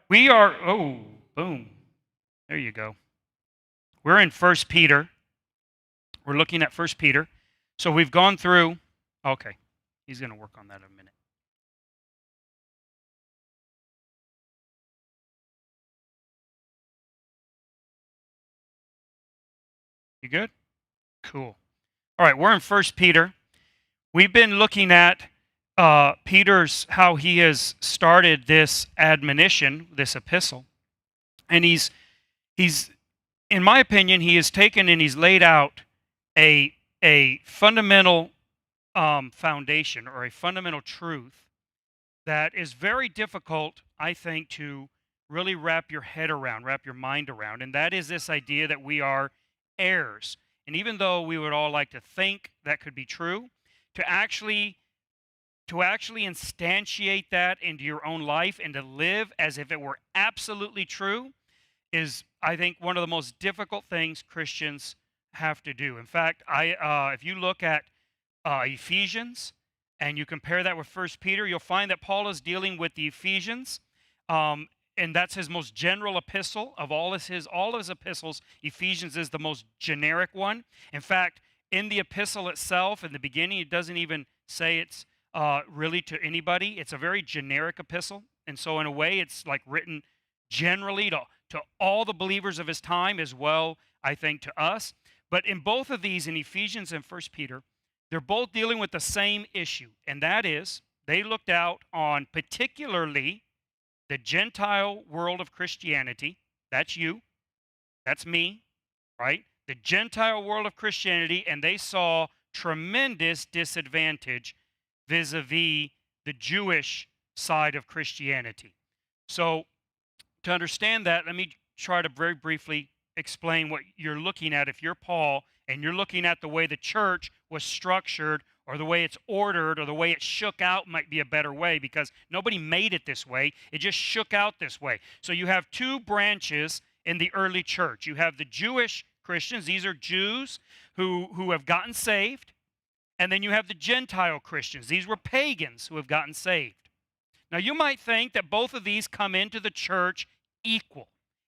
We are, oh, boom. There you go. We're in First Peter. We're looking at First Peter. So we've gone through, okay, he's going to work on that in a minute. You good? Cool. All right, we're in First Peter. We've been looking at Peter's, how he has started this admonition, this epistle. And he's in my opinion, he has taken and he's laid out a fundamental foundation or a fundamental truth that is very difficult, I think, to really wrap your head around, wrap your mind around, and that is this idea that we are heirs. And even though we would all like to think that could be true, to actually instantiate that into your own life and to live as if it were absolutely true is, I think, one of the most difficult things Christians have to do. In fact, if you look at Ephesians and you compare that with First Peter, you'll find that Paul is dealing with the Ephesians, and that's his most general epistle of all of his epistles. Ephesians is the most generic one. In fact, in the epistle itself, in the beginning, it doesn't even say it's really to anybody. It's a very generic epistle, and so in a way, it's like written generally to all the believers of his time as well, I think, to us. But in both of these, in Ephesians and First Peter, they're both dealing with the same issue, and that is they looked out on particularly the Gentile world of Christianity. That's you, that's me, right? The Gentile world of Christianity, and they saw tremendous disadvantage vis-a-vis the Jewish side of Christianity. So to understand that, let me try to very briefly explain what you're looking at if you're Paul and you're looking at the way the church was structured or the way it's ordered or the way it shook out might be a better way because nobody made it this way. It just shook out this way. So you have two branches in the early church. You have the Jewish Christians. These are Jews who have gotten saved. And then you have the Gentile Christians. These were pagans who have gotten saved. Now, you might think that both of these come into the church equal.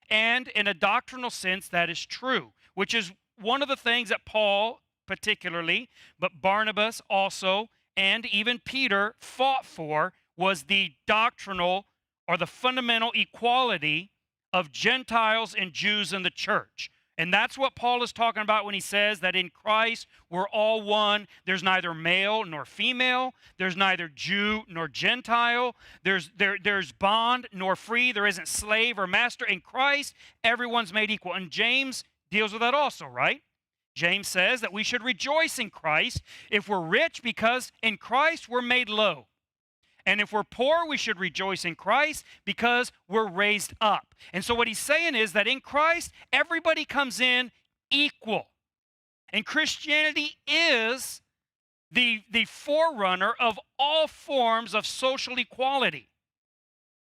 And in a doctrinal sense, that is true, which is one of the things that Paul particularly, but Barnabas also, and even Peter fought for was the doctrinal or the fundamental equality of Gentiles and Jews in the church. And that's what Paul is talking about when he says that in Christ we're all one. There's neither male nor female. There's neither Jew nor Gentile. There's bond nor free. There isn't slave or master. In Christ, everyone's made equal. And James deals with that also, right? James says that we should rejoice in Christ if we're rich because in Christ we're made low. And if we're poor, we should rejoice in Christ because we're raised up. And so what he's saying is that in Christ, everybody comes in equal. And Christianity is the forerunner of all forms of social equality.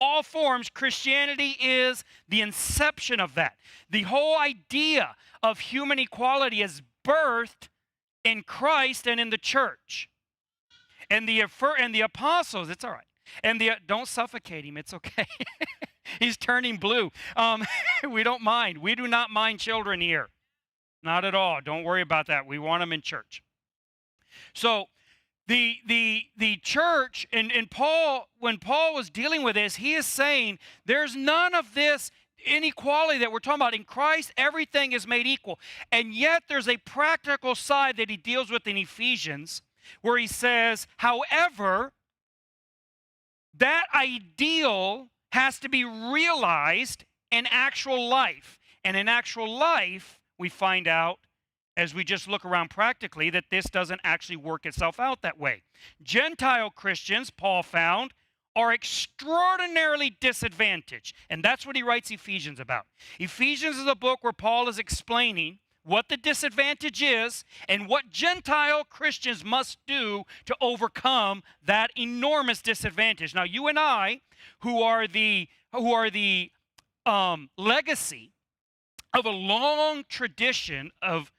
All forms, Christianity is the inception of that. The whole idea of human equality is birthed in Christ and in the church. And the apostles, it's all right. And don't suffocate him, it's okay. He's turning blue. We don't mind. We do not mind children here. Not at all. Don't worry about that. We want them in church. So the church, and Paul, when Paul was dealing with this, he is saying there's none of this inequality that we're talking about. In Christ, everything is made equal. And yet there's a practical side that he deals with in Ephesians where he says, however, that ideal has to be realized in actual life. And in actual life, we find out, as we just look around practically, that this doesn't actually work itself out that way. Gentile Christians, Paul found, are extraordinarily disadvantaged. And that's what he writes Ephesians about. Ephesians is a book where Paul is explaining what the disadvantage is and what Gentile Christians must do to overcome that enormous disadvantage. Now, you and I, who are the legacy of a long tradition of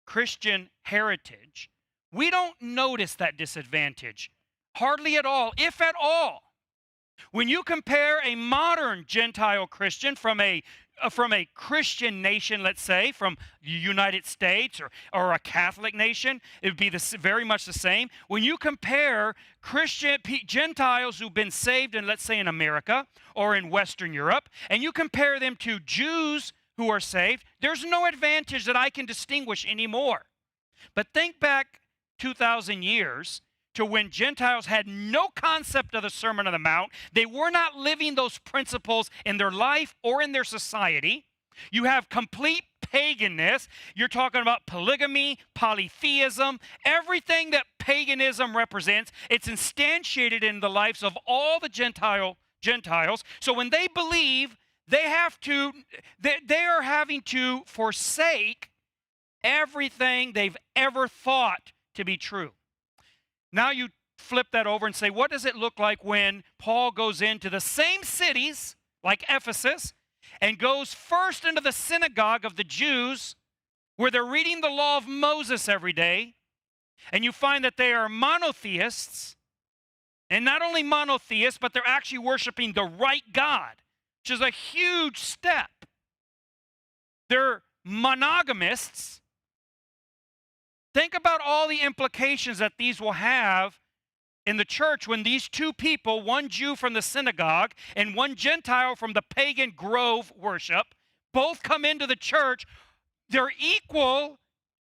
Christian heritage, we don't notice that disadvantage hardly at all, if at all. When you compare a modern Gentile Christian from a Christian nation, let's say, from the United States or a Catholic nation, it would be very much the same. When you compare Gentiles who've been saved in, let's say, in America or in Western Europe, and you compare them to Jews who are saved, there's no advantage that I can distinguish anymore. But think back 2,000 years to when Gentiles had no concept of the Sermon on the Mount. They were not living those principles in their life or in their society. You have complete paganness. You're talking about polygamy, polytheism, everything that paganism represents. It's instantiated in the lives of all the Gentiles. So when they believe, they are having to forsake everything they've ever thought to be true. Now you flip that over and say, what does it look like when Paul goes into the same cities, like Ephesus, and goes first into the synagogue of the Jews, where they're reading the law of Moses every day, and you find that they are monotheists, and not only monotheists, but they're actually worshiping the right God, which is a huge step. They're monogamists. Think about all the implications that these will have in the church when these two people, one Jew from the synagogue and one Gentile from the pagan grove worship, both come into the church. They're equal,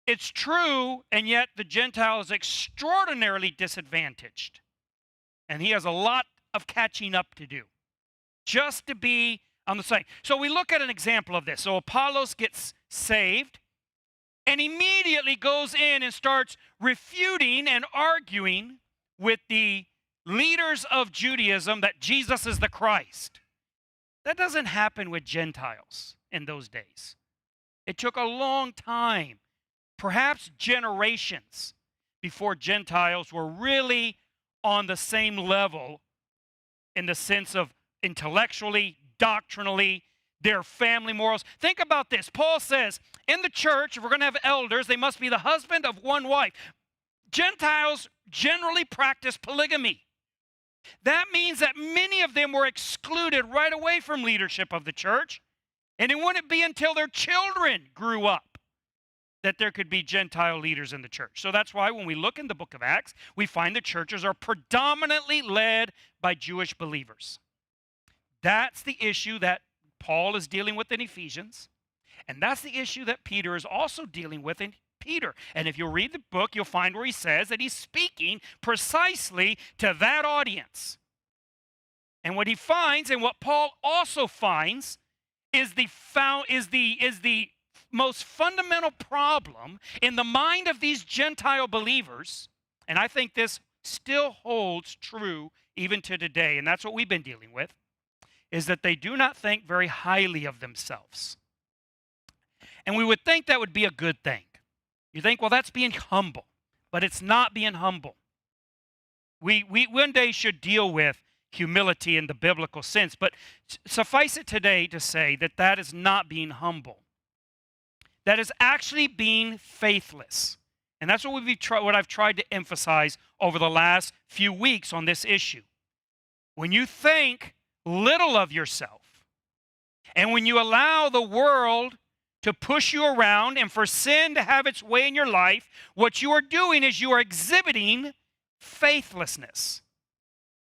it's true, and yet the Gentile is extraordinarily disadvantaged. And he has a lot of catching up to do just to be on the same. So we look at an example of this. So Apollos gets saved and immediately goes in and starts refuting and arguing with the leaders of Judaism that Jesus is the Christ. That doesn't happen with Gentiles in those days. It took a long time, perhaps generations, before Gentiles were really on the same level in the sense of intellectually, doctrinally, their family morals. Think about this. Paul says, in the church, if we're going to have elders, they must be the husband of one wife. Gentiles generally practice polygamy. That means that many of them were excluded right away from leadership of the church, and it wouldn't be until their children grew up that there could be Gentile leaders in the church. So that's why when we look in the book of Acts, we find the churches are predominantly led by Jewish believers. That's the issue that Paul is dealing with in Ephesians, and that's the issue that Peter is also dealing with in Peter. And if you read the book, you'll find where he says that he's speaking precisely to that audience. And what he finds, and what Paul also finds, is the most fundamental problem in the mind of these Gentile believers, and I think this still holds true even to today, and that's what we've been dealing with, is that they do not think very highly of themselves. And we would think that would be a good thing. You think, well, that's being humble, but it's not being humble. We one day should deal with humility in the biblical sense, but suffice it today to say that that is not being humble. That is actually being faithless. And that's what I've tried to emphasize over the last few weeks on this issue. When you think little of yourself, and when you allow the world to push you around and for sin to have its way in your life, what you are doing is you are exhibiting faithlessness,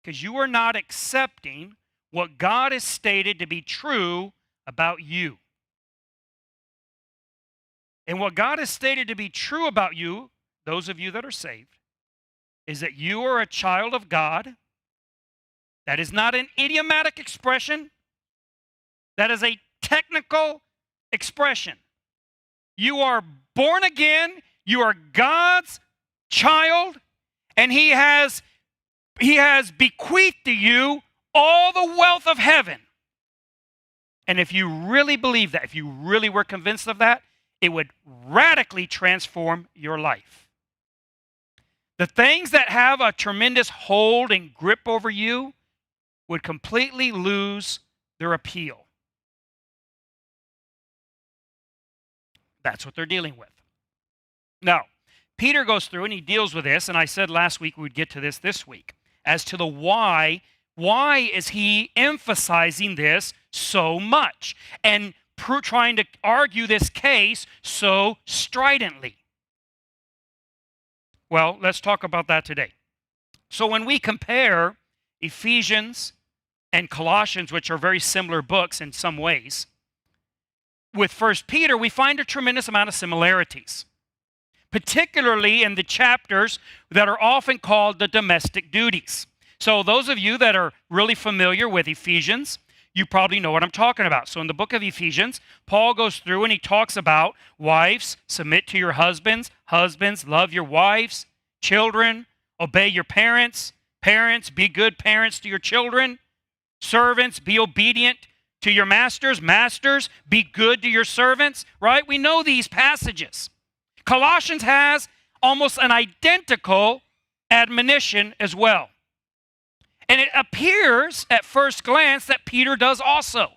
because you are not accepting what God has stated to be true about you. And what God has stated to be true about you, those of you that are saved, is that you are a child of God. That is not an idiomatic expression. That is a technical expression. You are born again. You are God's child, and He has bequeathed to you all the wealth of heaven. And if you really believe that, if you really were convinced of that, it would radically transform your life. The things that have a tremendous hold and grip over you would completely lose their appeal. That's what they're dealing with. Now, Peter goes through and he deals with this, and I said last week we would get to this week, as to the why Why is he emphasizing this so much and trying to argue this case so stridently? Well, let's talk about that today. So when we compare Ephesians and Colossians, which are very similar books in some ways, with First Peter, we find a tremendous amount of similarities, particularly in the chapters that are often called the domestic duties. So those of you that are really familiar with Ephesians, you probably know what I'm talking about. So in the book of Ephesians, Paul goes through and he talks about wives, submit to your husbands, husbands, love your wives, children, obey your parents, parents, be good parents to your children, servants, be obedient to your masters, masters, be good to your servants, right? We know these passages. Colossians has almost an identical admonition as well. And it appears at first glance that Peter does also.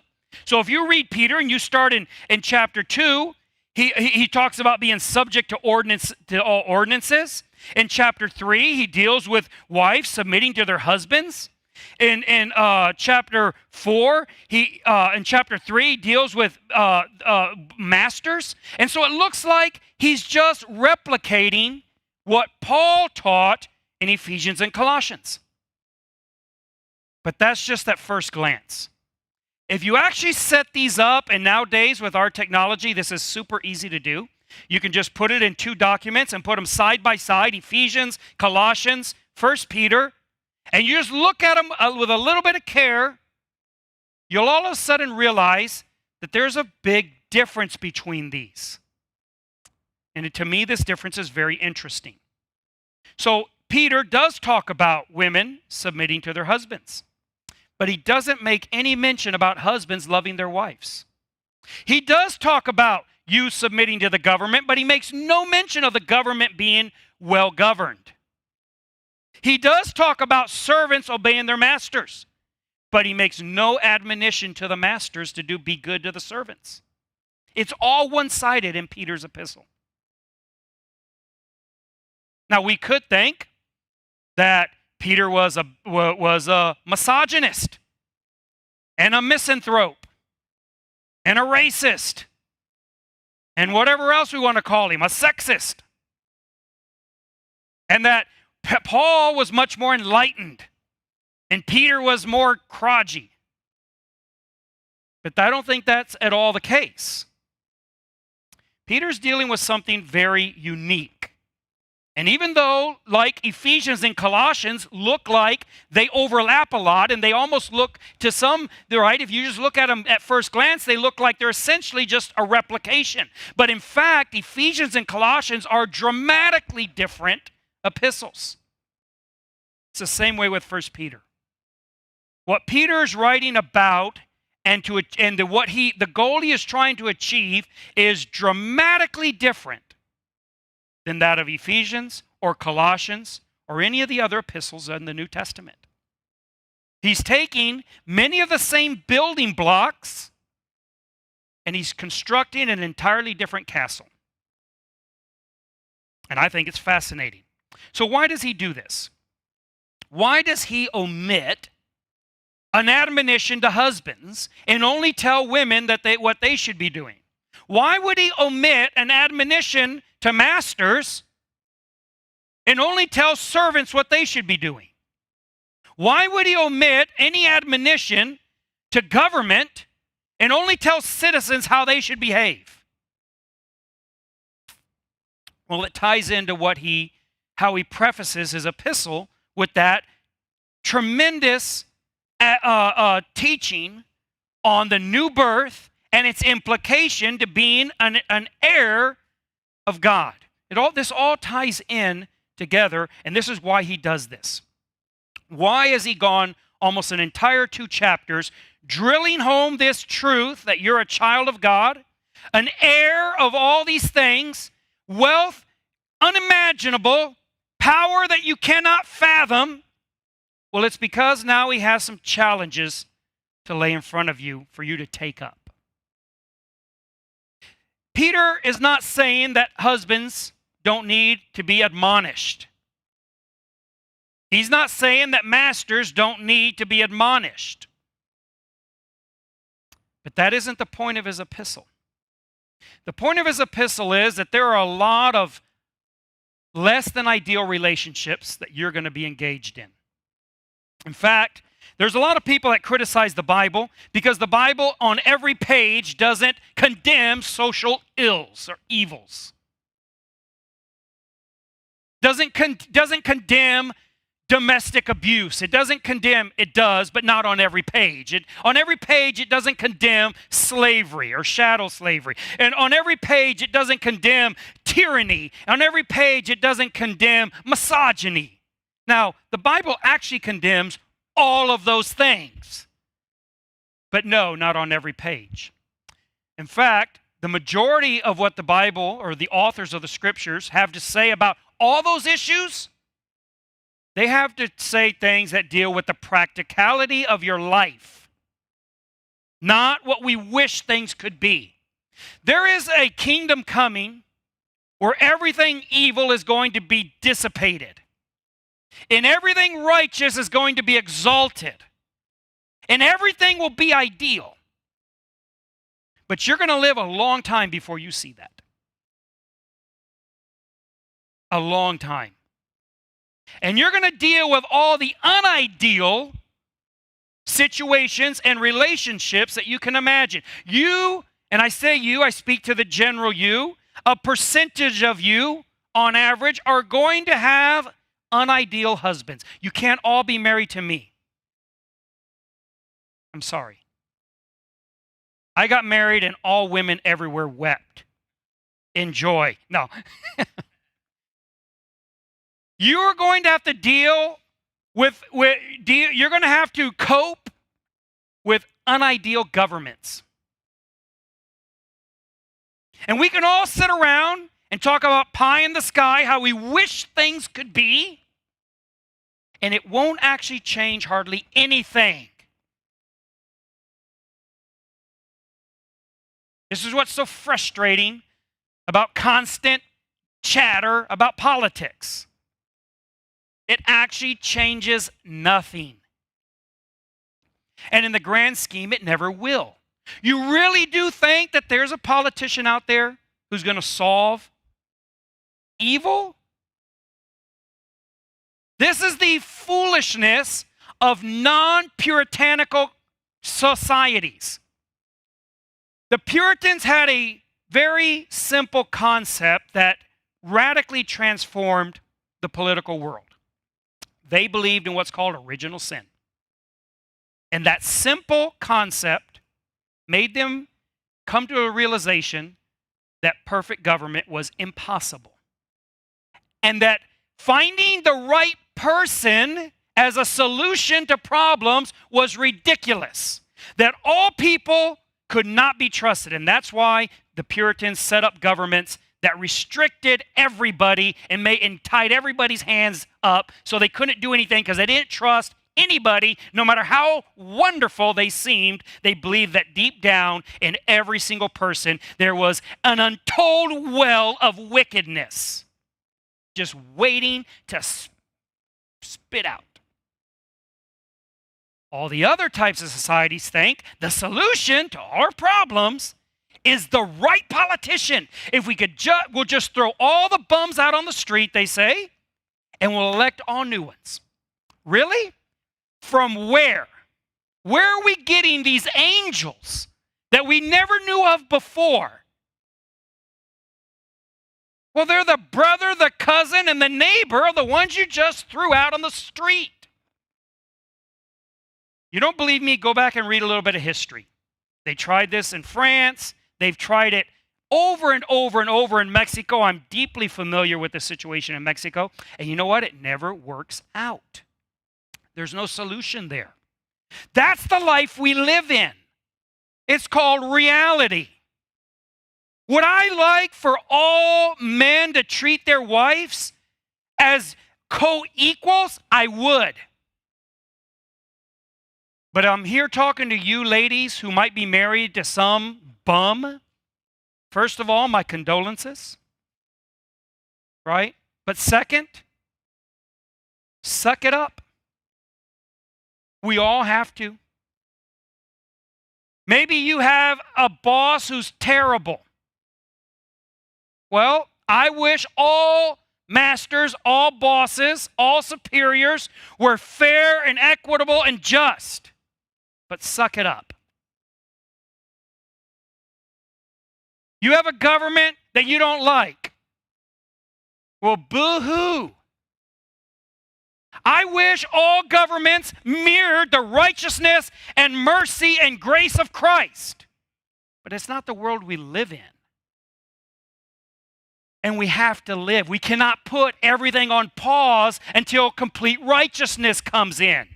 So if you read Peter and you start in chapter 2, he talks about being subject to all ordinances. In chapter 3, he deals with wives submitting to their husbands. In chapter 4, in chapter 3, he deals with masters. And so it looks like he's just replicating what Paul taught in Ephesians and Colossians. But that's just at first glance. If you actually set these up, and nowadays with our technology, this is super easy to do. You can just put it in 2 documents and put them side by side, Ephesians, Colossians, 1 Peter, and you just look at them with a little bit of care, you'll all of a sudden realize that there's a big difference between these. And to me, this difference is very interesting. So Peter does talk about women submitting to their husbands, but he doesn't make any mention about husbands loving their wives. He does talk about you submitting to the government, but he makes no mention of the government being well governed. He does talk about servants obeying their masters, but he makes no admonition to the masters to be good to the servants. It's all one-sided in Peter's epistle. Now, we could think that Peter was a misogynist and a misanthrope and a racist and whatever else we want to call him, a sexist. And that Paul was much more enlightened and Peter was more crotchety. But I don't think that's at all the case. Peter's dealing with something very unique. And even though, like Ephesians and Colossians, look like they overlap a lot, and they almost look to some, right, if you just look at them at first glance, they look like they're essentially just a replication. But in fact, Ephesians and Colossians are dramatically different epistles. It's the same way with 1 Peter. What Peter is writing about the goal he is trying to achieve is dramatically different than that of Ephesians or Colossians or any of the other epistles in the New Testament. He's taking many of the same building blocks and he's constructing an entirely different castle. And I think it's fascinating. So why does he do this? Why does he omit an admonition to husbands and only tell women that what they should be doing? Why would he omit an admonition to masters and only tell servants what they should be doing? Why would he omit any admonition to government and only tell citizens how they should behave? Well, it ties into how he prefaces his epistle with that tremendous teaching on the new birth and its implication to being an heir of God. This all ties in together, and this is why he does this. Why has he gone almost an entire 2 chapters drilling home this truth that you're a child of God, an heir of all these things, wealth unimaginable, power that you cannot fathom? Well, it's because now he has some challenges to lay in front of you for you to take up. Peter is not saying that husbands don't need to be admonished. He's not saying that masters don't need to be admonished. But that isn't the point of his epistle. The point of his epistle is that there are a lot of less than ideal relationships that you're going to be engaged in. In fact, there's a lot of people that criticize the Bible because the Bible on every page doesn't condemn social ills or evils. Doesn't condemn domestic abuse. It doesn't condemn, it does, but not on every page. On every page, it doesn't condemn slavery or chattel slavery. And on every page, it doesn't condemn tyranny. On every page, it doesn't condemn misogyny. Now, the Bible actually condemns all of those things. But no, not on every page. In fact, the majority of what the Bible or the authors of the scriptures have to say about all those issues, they have to say things that deal with the practicality of your life, not what we wish things could be. There is a kingdom coming where everything evil is going to be dissipated, and everything righteous is going to be exalted, and everything will be ideal. But you're going to live a long time before you see that. A long time. And you're going to deal with all the unideal situations and relationships that you can imagine. You, and I say you, I speak to the general you, a percentage of you, on average, are going to have unideal husbands. You can't all be married to me. I'm sorry. I got married and all women everywhere wept in joy. No. You are going to have to deal with you're going to have to cope with unideal governments. And we can all sit around and talk about pie in the sky, how we wish things could be, and it won't actually change hardly anything. This is what's so frustrating about constant chatter about politics. It actually changes nothing. And in the grand scheme, it never will. You really do think that there's a politician out there who's going to solve evil? This is the foolishness of non-puritanical societies. The Puritans had a very simple concept that radically transformed the political world. They believed in what's called original sin. And that simple concept made them come to a realization that perfect government was impossible. And that finding the right person as a solution to problems was ridiculous. That all people could not be trusted. And that's why the Puritans set up governments that restricted everybody and tied everybody's hands up so they couldn't do anything because they didn't trust anybody, no matter how wonderful they seemed. They believed that deep down in every single person there was an untold well of wickedness just waiting to spit out. All the other types of societies think the solution to our problems is the right politician. If we could we'll just throw all the bums out on the street, they say, and we'll elect all new ones. Really? From where? Where are we getting these angels that we never knew of before? Well, they're the brother, the cousin, and the neighbor of the ones you just threw out on the street. You don't believe me? Go back and read a little bit of history. They tried this in France. They've tried it over and over and over in Mexico. I'm deeply familiar with the situation in Mexico. And you know what? It never works out. There's no solution there. That's the life we live in. It's called reality. Would I like for all men to treat their wives as co-equals? I would. But I'm here talking to you ladies who might be married to some bum. First of all, my condolences. Right? But second, Suck it up. We all have to. Maybe you have a boss who's terrible. Well, I wish all masters, all bosses, all superiors were fair and equitable and just. But suck it up. You have a government that you don't like. Well, boo-hoo. I wish all governments mirrored the righteousness and mercy and grace of Christ. But it's not the world we live in. And we have to live. We cannot put everything on pause until complete righteousness comes in.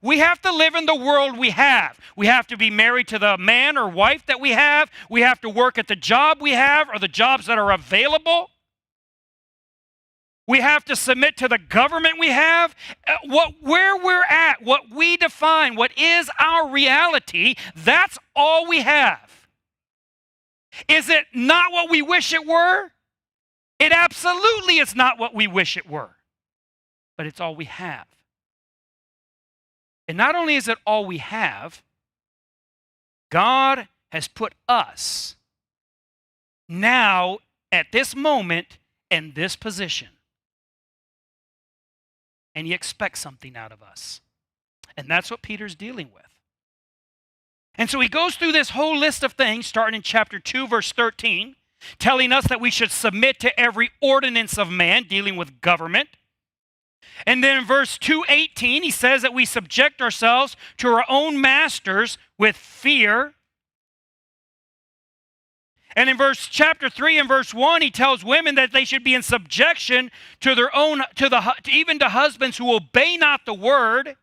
We have to live in the world we have. We have to be married to the man or wife that we have. We have to work at the job we have or the jobs that are available. We have to submit to the government we have. Where we're at, what we define, what is our reality, that's all we have. Is it not what we wish it were? It absolutely is not what we wish it were. But it's all we have. And not only is it all we have, God has put us now at this moment in this position. And He expects something out of us. And that's what Peter's dealing with. And so he goes through this whole list of things, starting in chapter 2, verse 13, telling us that we should submit to every ordinance of man, dealing with government. And then in verse 2:18, he says that we subject ourselves to our own masters with fear. And in chapter 3 and verse 1, he tells women that they should be in subjection to their own, even to husbands who obey not the word.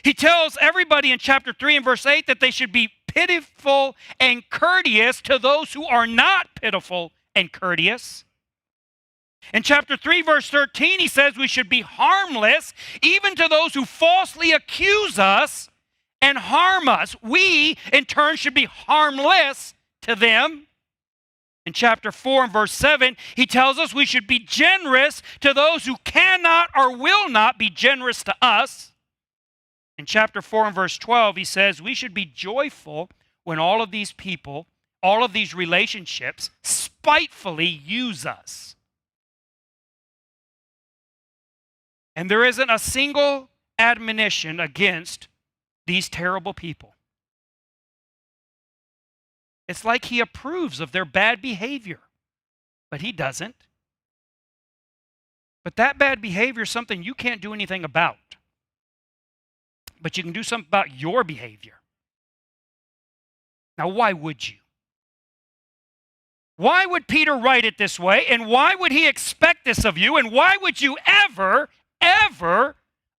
He tells everybody in chapter 3 and verse 8 that they should be pitiful and courteous to those who are not pitiful and courteous. In chapter 3, verse 13, he says we should be harmless even to those who falsely accuse us and harm us. We, in turn, should be harmless to them. In chapter 4 and verse 7, he tells us we should be generous to those who cannot or will not be generous to us. In chapter 4 and verse 12, he says we should be joyful when all of these people, all of these relationships spitefully use us. And there isn't a single admonition against these terrible people. It's like he approves of their bad behavior, but he doesn't. But that bad behavior is something you can't do anything about. But you can do something about your behavior. Now, why would you? Why would Peter write it this way? And why would he expect this of you? And why would you ever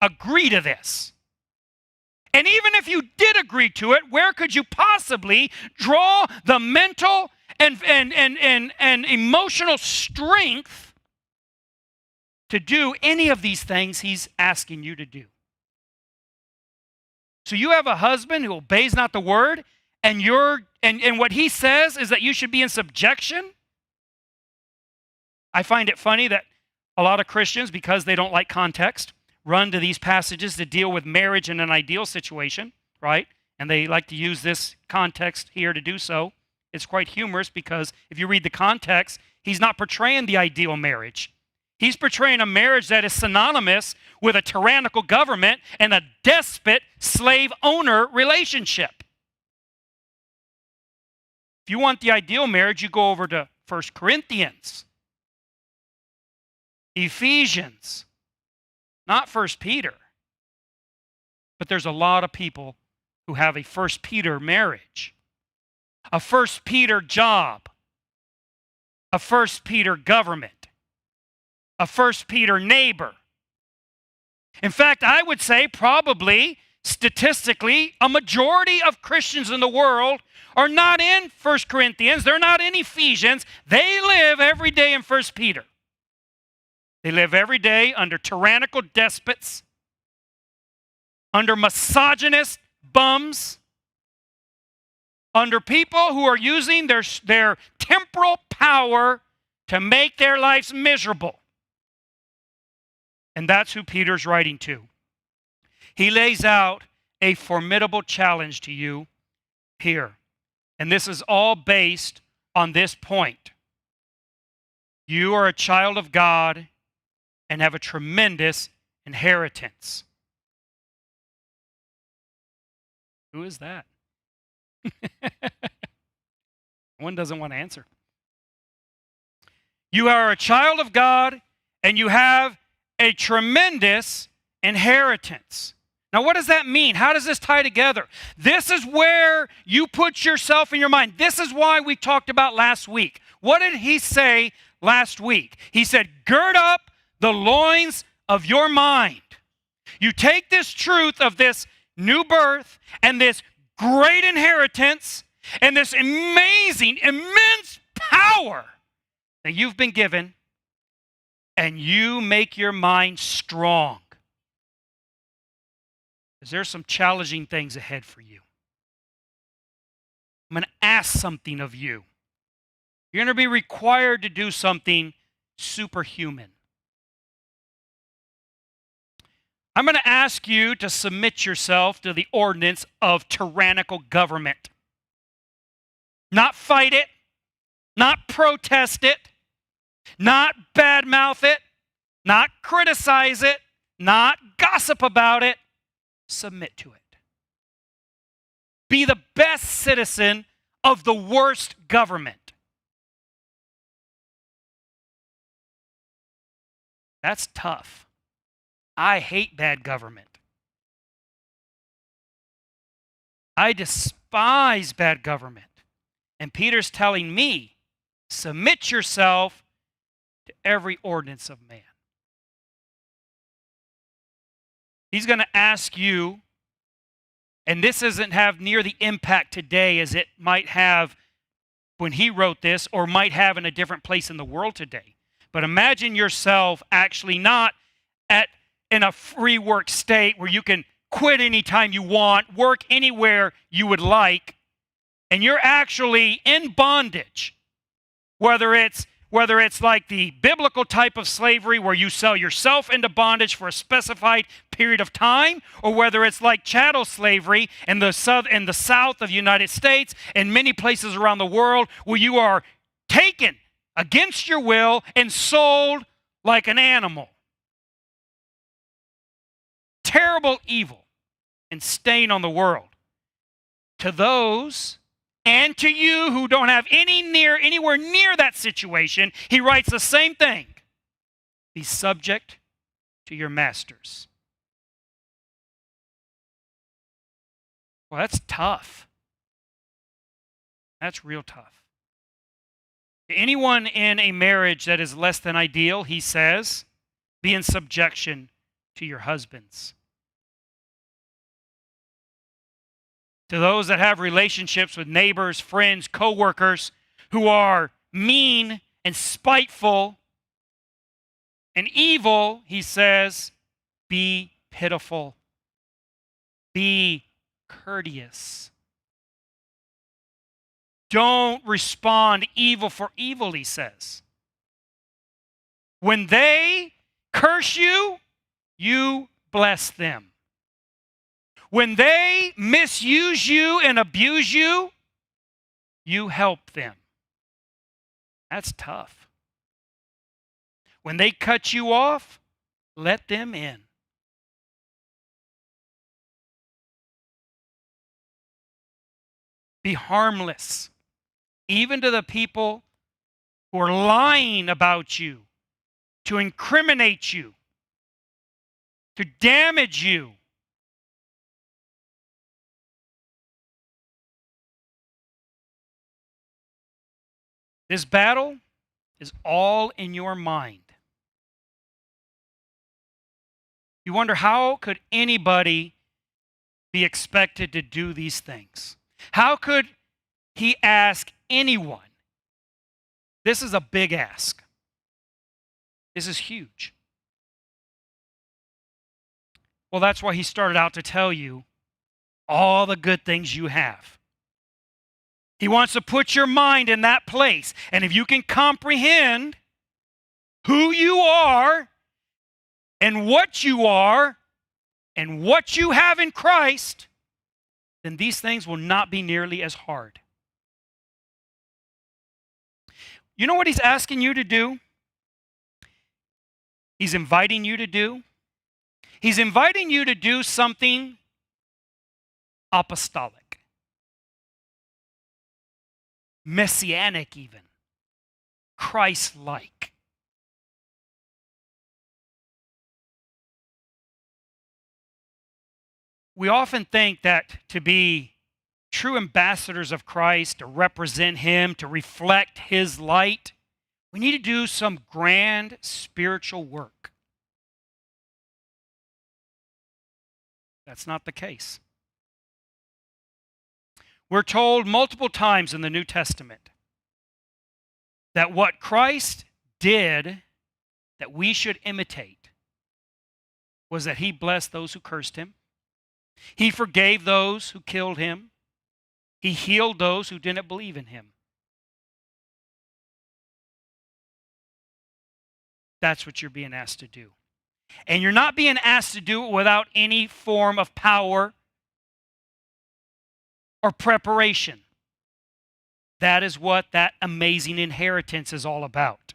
agree to this? And even if you did agree to it, where could you possibly draw the mental and emotional strength to do any of these things he's asking you to do? So you have a husband who obeys not the word, and what he says is that you should be in subjection. I find it funny that a lot of Christians, because they don't like context, run to these passages to deal with marriage in an ideal situation, right? And they like to use this context here to do so. It's quite humorous because if you read the context, he's not portraying the ideal marriage. He's portraying a marriage that is synonymous with a tyrannical government and a despot slave-owner relationship. If you want the ideal marriage, you go over to 1 Corinthians, Ephesians, not 1 Peter. But there's a lot of people who have a 1 Peter marriage, a 1 Peter job, a 1 Peter government, a 1 Peter neighbor. In fact, I would say probably, statistically, a majority of Christians in the world are not in 1 Corinthians. They're not in Ephesians. They live every day in 1 Peter. They live every day under tyrannical despots, under misogynist bums, under people who are using their temporal power to make their lives miserable. And that's who Peter's writing to. He lays out a formidable challenge to you here. And this is all based on this point. You are a child of God and have a tremendous inheritance. Who is that? One doesn't want to answer. You are a child of God and you have a tremendous inheritance. Now, what does that mean? How does this tie together? This is where you put yourself in your mind. This is why we talked about last week. What did he say last week? He said, gird up the loins of your mind. You take this truth of this new birth and this great inheritance and this amazing, immense power that you've been given, and you make your mind strong. Because there's some challenging things ahead for you. I'm going to ask something of you. You're going to be required to do something superhuman. I'm going to ask you to submit yourself to the ordinance of tyrannical government. Not fight it, not protest it, not badmouth it, not criticize it, not gossip about it. Submit to it. Be the best citizen of the worst government. That's tough. I hate bad government. I despise bad government. And Peter's telling me, submit yourself to every ordinance of man. He's going to ask you, and this doesn't have near the impact today as it might have when he wrote this, or might have in a different place in the world today. But imagine yourself actually not in a free work state where you can quit anytime you want, work anywhere you would like, and you're actually in bondage. Whether it's like the biblical type of slavery where you sell yourself into bondage for a specified period of time, or whether it's like chattel slavery in the south of the United States and many places around the world where you are taken against your will and sold like an animal. Terrible evil and stain on the world. To those and to you who don't have anywhere near that situation, he writes the same thing. Be subject to your masters. Well, that's tough. That's real tough. Anyone in a marriage that is less than ideal, he says, be in subjection to your husbands. To those that have relationships with neighbors, friends, co-workers who are mean and spiteful and evil, he says, be pitiful. Be courteous. Don't respond evil for evil, he says. When they curse you, you bless them. When they misuse you and abuse you, you help them. That's tough. When they cut you off, let them in. Be harmless, even to the people who are lying about you, to incriminate you, to damage you. This battle is all in your mind. You wonder, how could anybody be expected to do these things? How could he ask anyone? This is a big ask. This is huge. Well, that's why he started out to tell you all the good things you have. He wants to put your mind in that place. And if you can comprehend who you are and what you are and what you have in Christ, then these things will not be nearly as hard. You know what he's asking you to do? He's inviting you to do? He's inviting you to do something apostolic, messianic even, Christ-like. We often think that to be true ambassadors of Christ, to represent Him, to reflect His light, we need to do some grand spiritual work. That's not the case. We're told multiple times in the New Testament that what Christ did that we should imitate was that He blessed those who cursed Him. He forgave those who killed Him. He healed those who didn't believe in Him. That's what you're being asked to do. And you're not being asked to do it without any form of power or preparation. That is what that amazing inheritance is all about.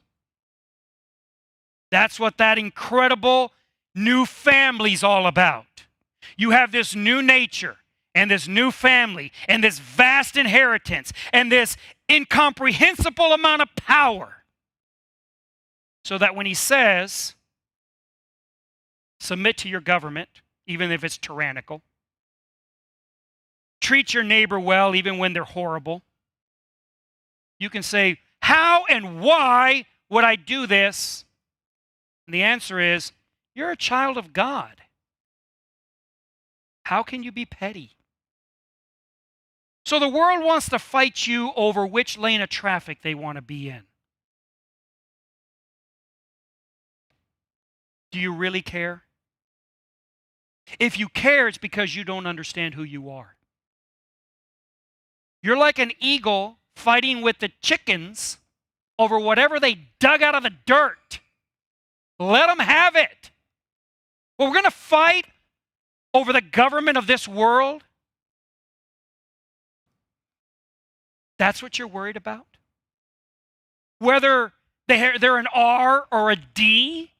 That's what that incredible new family is all about. You have this new nature and this new family and this vast inheritance and this incomprehensible amount of power. So that when He says, submit to your government, even if it's tyrannical, treat your neighbor well, even when they're horrible, you can say, how and why would I do this? And the answer is, you're a child of God. How can you be petty? So the world wants to fight you over which lane of traffic they want to be in. Do you really care? If you care, it's because you don't understand who you are. You're like an eagle fighting with the chickens over whatever they dug out of the dirt. Let them have it. Well, we're going to fight over the government of this world. That's what you're worried about? Whether they're an R or a D?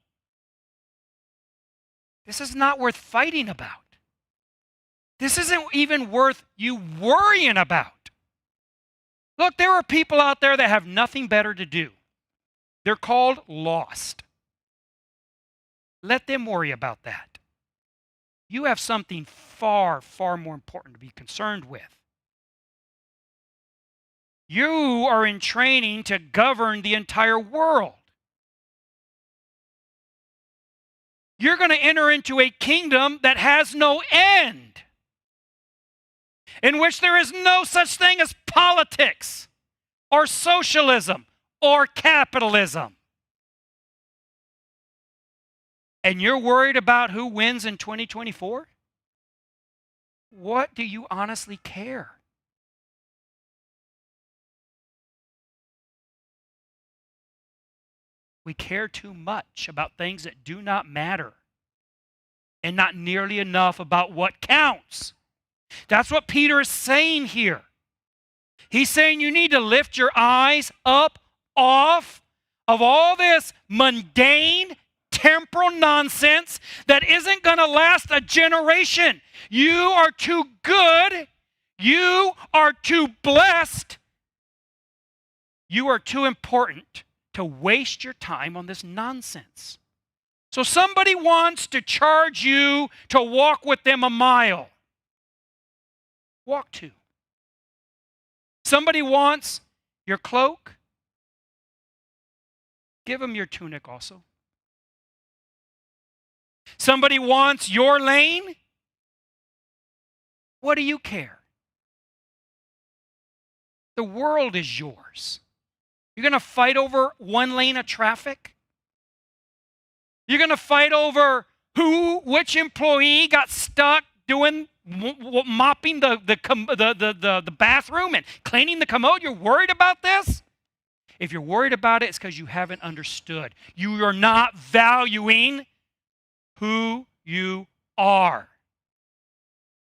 This is not worth fighting about. This isn't even worth you worrying about. Look, there are people out there that have nothing better to do. They're called lost. Let them worry about that. You have something far, far more important to be concerned with. You are in training to govern the entire world. You're going to enter into a kingdom that has no end, in which there is no such thing as politics or socialism or capitalism. And you're worried about who wins in 2024? What do you honestly care? We care too much about things that do not matter and not nearly enough about what counts. That's what Peter is saying here. He's saying you need to lift your eyes up off of all this mundane, temporal nonsense that isn't going to last a generation. You are too good. You are too blessed. You are too important to waste your time on this nonsense. So somebody wants to charge you to walk with them a mile. Walk 2. Somebody wants your cloak. Give them your tunic also. Somebody wants your lane. What do you care? The world is yours. You're going to fight over one lane of traffic? You're going to fight over which employee got stuck doing mopping the bathroom and cleaning the commode? You're worried about this? If you're worried about it, it's because you haven't understood. You are not valuing who you are.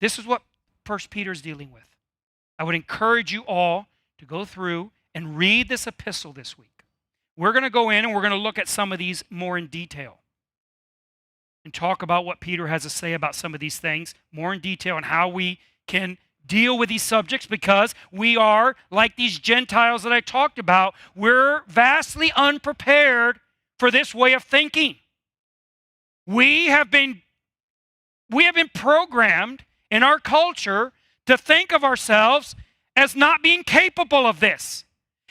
This is what 1 Peter is dealing with. I would encourage you all to go through and read this epistle this week. We're going to go in and we're going to look at some of these more in detail and talk about what Peter has to say about some of these things more in detail and how we can deal with these subjects, because we are, like these Gentiles that I talked about, we're vastly unprepared for this way of thinking. We have been programmed in our culture to think of ourselves as not being capable of this.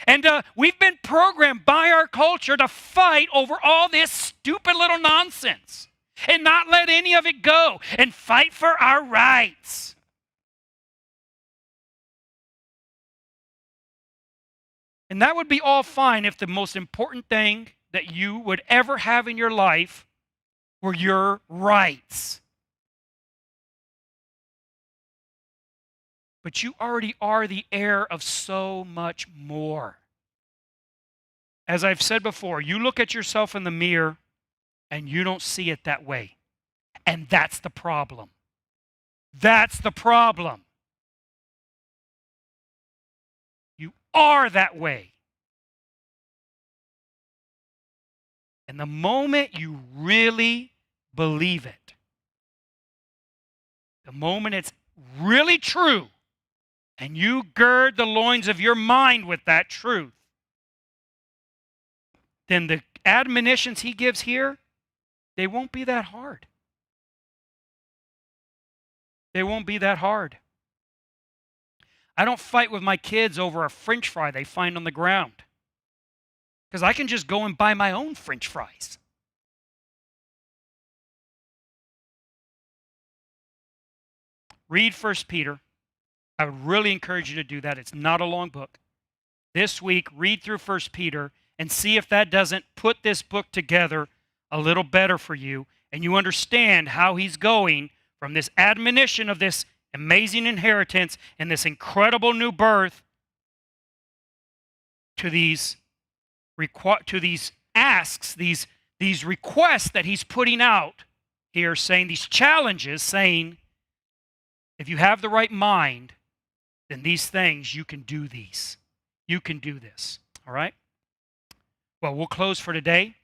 And we've been programmed by our culture to fight over all this stupid little nonsense and not let any of it go and fight for our rights. And that would be all fine if the most important thing that you would ever have in your life were your rights. But you already are the heir of so much more. As I've said before, you look at yourself in the mirror and you don't see it that way. And that's the problem. That's the problem. You are that way. And the moment you really believe it, the moment it's really true, and you gird the loins of your mind with that truth, then the admonitions he gives here, they won't be that hard. They won't be that hard. I don't fight with my kids over a French fry they find on the ground, because I can just go and buy my own French fries. Read 1 Peter. I would really encourage you to do that. It's not a long book. This week, read through 1 Peter and see if that doesn't put this book together a little better for you, and you understand how he's going from this admonition of this amazing inheritance and this incredible new birth to these asks, these requests that he's putting out here, saying these challenges, saying, if you have the right mind, then these things, you can do these. You can do this. All right? Well, we'll close for today.